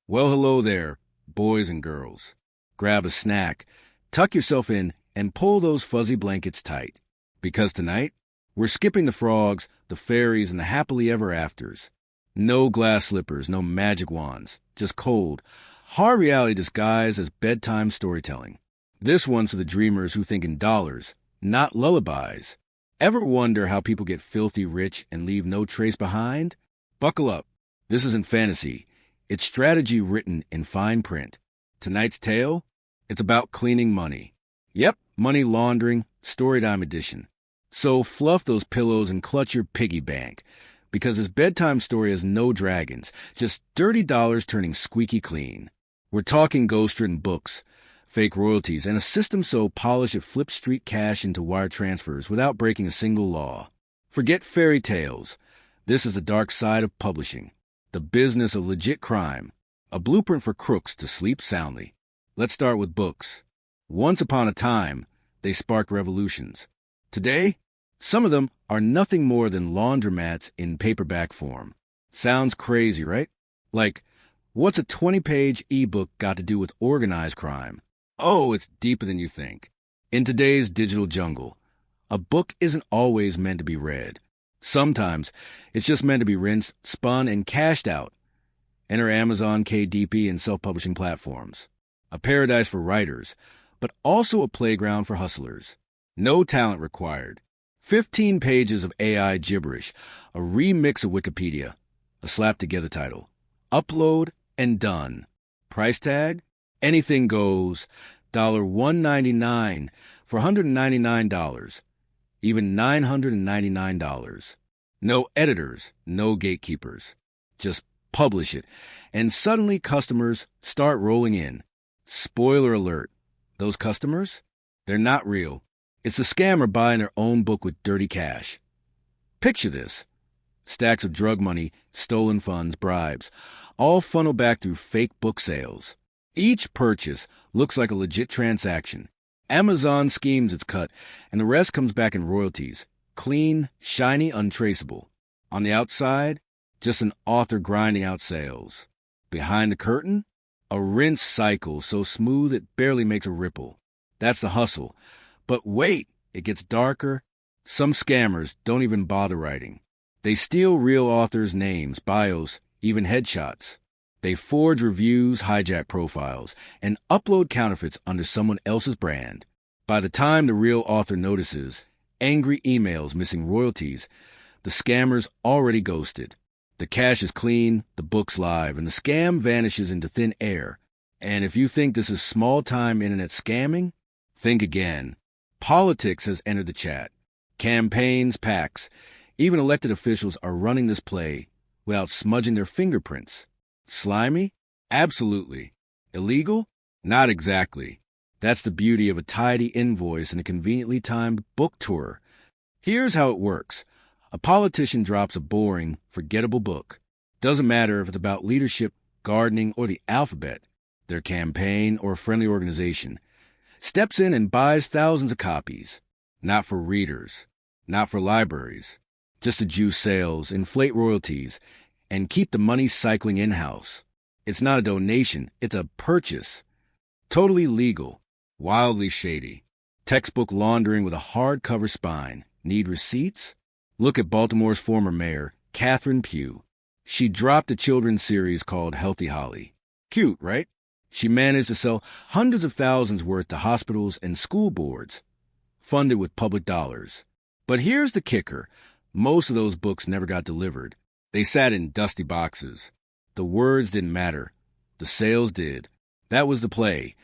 Well, hello there, boys and girls. Grab a snack, tuck yourself in, and pull those fuzzy blankets tight. Because tonight, we're skipping the frogs, the fairies, and the happily ever afters. No glass slippers, no magic wands, just cold, hard reality disguised as bedtime storytelling. This one's for the dreamers who think in dollars, not lullabies. Ever wonder how people get filthy rich and leave no trace behind? Buckle up. This isn't fantasy. It's strategy written in fine print. Tonight's tale? It's about cleaning money. Yep, money laundering, Storytime edition. So fluff those pillows and clutch your piggy bank, because this bedtime story has no dragons, just dirty dollars turning squeaky clean. We're talking ghost-written books, fake royalties, and a system so polished it flips street cash into wire transfers without breaking a single law. Forget fairy tales. This is the dark side of publishing. The business of legit crime, a blueprint for crooks to sleep soundly. Let's start with books. Once upon a time, they sparked revolutions. Today, some of them are nothing more than laundromats in paperback form. Sounds crazy, right? Like, what's a 20-page ebook got to do with organized crime? Oh, it's deeper than you think. In today's digital jungle, a book isn't always meant to be read. Sometimes it's just meant to be rinsed, spun, and cashed out. Enter Amazon, KDP, and self-publishing platforms. A paradise for writers, but also a playground for hustlers. No talent required. 15 pages of AI gibberish, a remix of Wikipedia, a slap-together title. Upload and done. Price tag? Anything goes. $1.99 for $199. Even $999. No editors, no gatekeepers. Just publish it, and suddenly customers start rolling in. Spoiler alert, those customers? They're not real. It's a scammer buying their own book with dirty cash. Picture this. Stacks of drug money, stolen funds, bribes, all funnel back through fake book sales. Each purchase looks like a legit transaction. Amazon schemes its cut, and the rest comes back in royalties. Clean, shiny, untraceable. On the outside, just an author grinding out sales. Behind the curtain, a rinse cycle so smooth it barely makes a ripple. That's the hustle. But wait, it gets darker. Some scammers don't even bother writing. They steal real authors' names, bios, even headshots. They forge reviews, hijack profiles, and upload counterfeits under someone else's brand. By the time the real author notices, angry emails missing royalties, the scammer's already ghosted. The cash is clean, the book's live, and the scam vanishes into thin air. And if you think this is small-time internet scamming, think again. Politics has entered the chat. Campaigns, PACs, even elected officials are running this play without smudging their fingerprints. Slimy? Absolutely. Illegal? Not exactly. That's the beauty of a tidy invoice and a conveniently timed book tour. Here's how it works. A politician drops a boring, forgettable book. Doesn't matter if it's about leadership, gardening, or the alphabet. Their campaign or a friendly organization steps in and buys thousands of copies. Not for readers. Not for libraries. Just to juice sales, inflate royalties, and keep the money cycling in-house. It's not a donation, it's a purchase. Totally legal, wildly shady. Textbook laundering with a hardcover spine. Need receipts? Look at Baltimore's former mayor, Catherine Pugh. She dropped a children's series called Healthy Holly. Cute, right? She managed to sell hundreds of thousands worth to hospitals and school boards, funded with public dollars. But here's the kicker. Most of those books never got delivered. They sat in dusty boxes. The words didn't matter. The sales did. That was the play.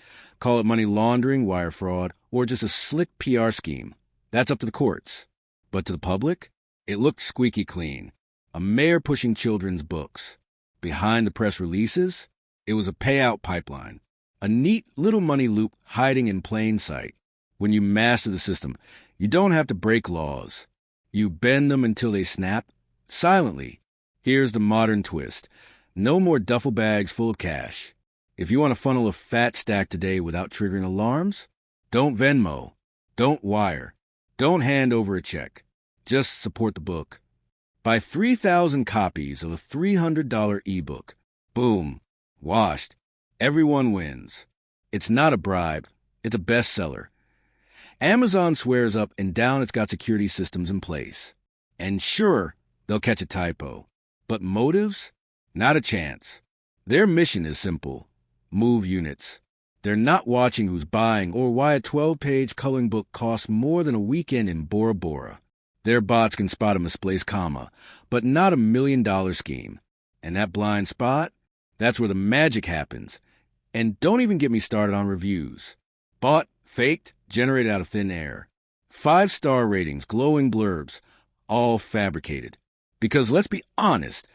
Call it money laundering, wire fraud, or just a slick PR scheme. That's up to the courts. But to the public, it looked squeaky clean. A mayor pushing children's books. Behind the press releases, it was a payout pipeline. A neat little money loop hiding in plain sight. When you master the system, you don't have to break laws. You bend them until they snap, silently. Here's the modern twist. No more duffel bags full of cash. If you want to funnel a fat stack today without triggering alarms, don't Venmo, don't wire, don't hand over a check. Just support the book. Buy 3,000 copies of a $300 ebook. Boom. Washed. Everyone wins. It's not a bribe. It's a bestseller. Amazon swears up and down it's got security systems in place. And sure, they'll catch a typo. But motives? Not a chance. Their mission is simple. Move units. They're not watching who's buying or why a 12-page coloring book costs more than a weekend in Bora Bora. Their bots can spot a misplaced comma, but not $1 million scheme. And that blind spot? That's where the magic happens. And don't even get me started on reviews. Bought, faked, generated out of thin air. 5-star ratings, glowing blurbs, all fabricated. Because let's be honest,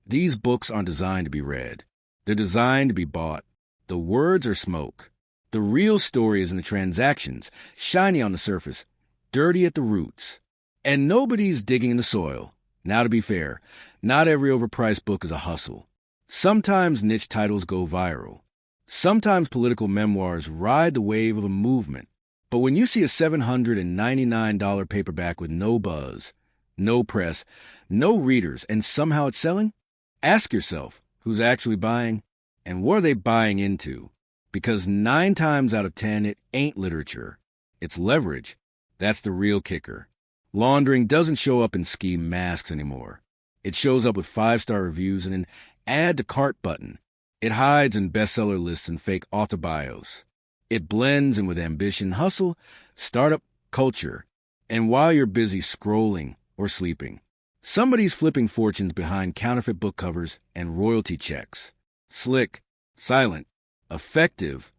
these books aren't designed to be read. They're designed to be bought. The words are smoke. The real story is in the transactions, shiny on the surface, dirty at the roots. And nobody's digging in the soil. Now, to be fair, not every overpriced book is a hustle. Sometimes niche titles go viral. Sometimes political memoirs ride the wave of a movement. But when you see a $799 paperback with no buzz, no press, no readers, and somehow it's selling, ask yourself who's actually buying and what are they buying into? Because 9 times out of 10, it ain't literature. It's leverage. That's the real kicker. Laundering doesn't show up in ski masks anymore. It shows up with 5-star reviews and an add to cart button. It hides in bestseller lists and fake author bios. It blends in with ambition, hustle, startup culture. And while you're busy scrolling or sleeping, somebody's flipping fortunes behind counterfeit book covers and royalty checks. Slick, silent, effective.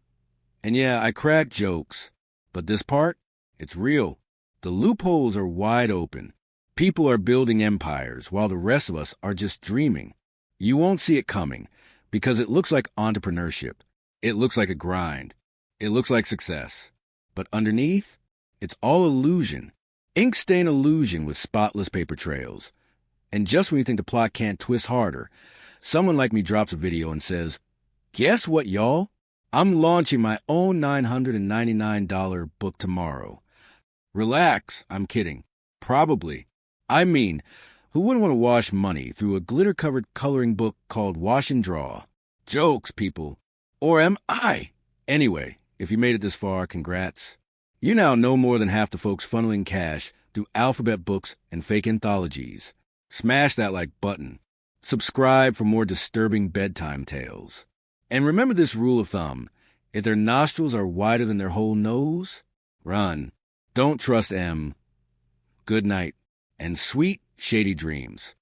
And yeah, I crack jokes. But this part, it's real. The loopholes are wide open. People are building empires while the rest of us are just dreaming. You won't see it coming because it looks like entrepreneurship. It looks like a grind. It looks like success. But underneath, it's all illusion. Ink stain illusion with spotless paper trails. And just when you think the plot can't twist harder, someone like me drops a video and says, "Guess what, y'all? I'm launching my own $999 book tomorrow." Relax, I'm kidding. Probably. I mean, who wouldn't want to wash money through a glitter-covered coloring book called Wash and Draw? Jokes, people. Or am I? Anyway, if you made it this far, congrats. You now know more than half the folks funneling cash through alphabet books and fake anthologies. Smash that like button. Subscribe for more disturbing bedtime tales. And remember this rule of thumb. If their nostrils are wider than their whole nose, run. Don't trust M. Good night, and sweet, shady dreams.